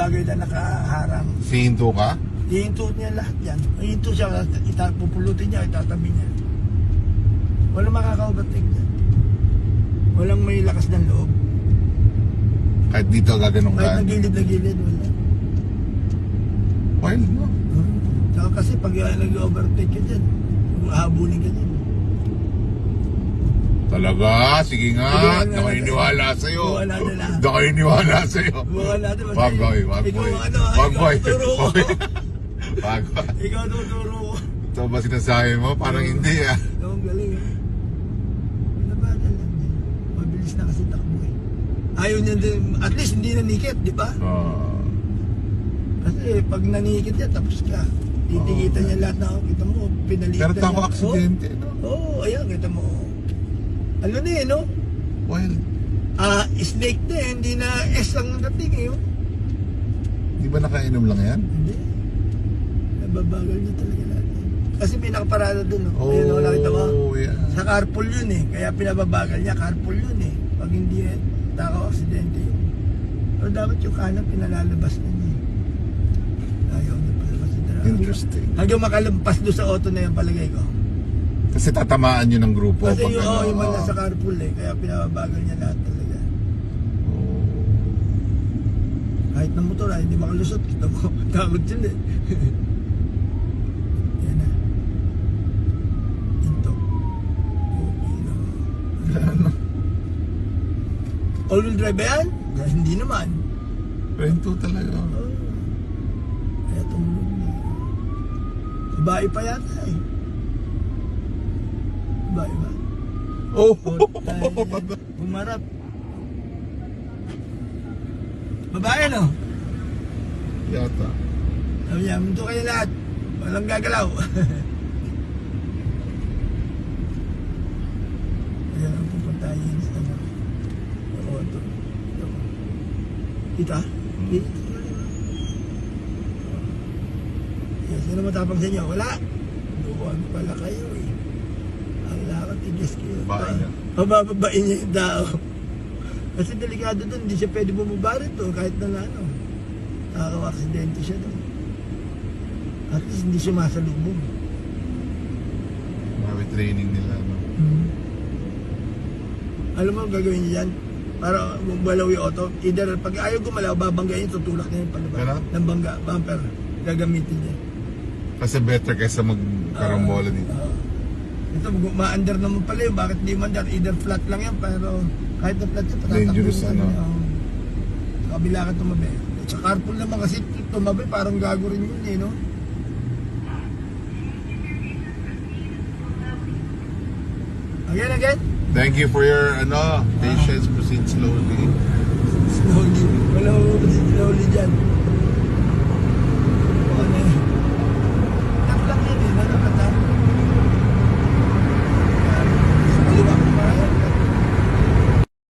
bagay na nakaharang. Sihinto ka? Hihinto niya lahat yan. Hihinto siya, pupulutin niya, itatabi niya. Walang makaka-overtake niya. Walang may lakas ng loob. Kahit dito gaganong ka? Kahit na gilid, wala. Wild, no? Saka kasi pag nag-overtake ka dyan, habulin ka dyan. Talaga? Sige nga. Hindi ako iniwala sa'yo. Wala na lang. Hindi ako iniwala sa'yo. Wala na. Bagboy. Ikaw ano, Bagboy. ikaw tuturo ko. Bagboy. Ikaw tuturo ko. Ito ba sinasabi mo? Parang hindi ah. Ito ang galing eh. Pinabagal lang yan. Mabilis na kasi takbo eh. Ayaw niya din, at least hindi nanikit, di ba? Kasi pag nanikit yan, tapos ka. Titikitan niya lahat na, kita mo, pinalitan Pero tako aksidente, no? Oo, ayan, kita mo. Ano na eh, no? Wild. Snake na eh, hindi na S ang dating eh. Oh. Di ba nakainom lang yan? Hindi. Nababagal niya talaga natin. Kasi may nakaparada dun, no? Oh, Ayun, no, nakita mo? yeah. Sa carpool yun eh. Kaya pinababagal niya, carpool yun eh. Pag hindi eh, takaw aksidente yun. Pero dapat yung kanan pinalalabas na niya. Ayaw niya palabas yung driver. Interesting. Hanggang makalampas doon sa auto na yung palagay ko. Kasi tatamaan yun ng grupo. Kasi pag yung, ano, yung man nasa carpool eh. Kaya pinababagal niya lahat talaga. Kahit ng motor ay hindi makalusot. Kita mo, takot yun eh. Yan na. Ito. Okay na. Ano? All-wheel drive ba yan? Hindi naman. Rento talaga. Oh. Kaya tumulog na. Babae pa yata eh. Babae ba? Oh! Bumarap. Babae no? Yata. Sabi niya, mundo kayo lahat. Walang gagalaw. Ayan ang pupuntahin sa ano. Yung auto. Kita? Kita? Yes, sino matapang sa inyo? Wala. Buwan pala kayo eh. Ang lakot, tigas kayo. Babae niya. Mabababain niya yung tao. Kasi delikado doon, hindi siya pwede bumaba rito kahit na ano. Nakakaw-aksidente siya doon. At least hindi siya masalubong. Marami training nila, no? Alam mo, gagawin niya yan para bumalaw yung auto. Either pag ayaw gumalaw, babanggayin, tutulak niya yung palabas. Ganun? Ng bangga, bumper. Gagamitin niya. Kasi better kaysa magkarambola dito. Ito, ma-under naman pala yun. Bakit di man either flat lang yan, pero kahit na flat yun, Dangerous, ano? Sa kabila ka tumabi. Sa carpool naman kasi tumabi, parang gago rin yun eh, no? Again. Thank you for your patience. Proceed slowly.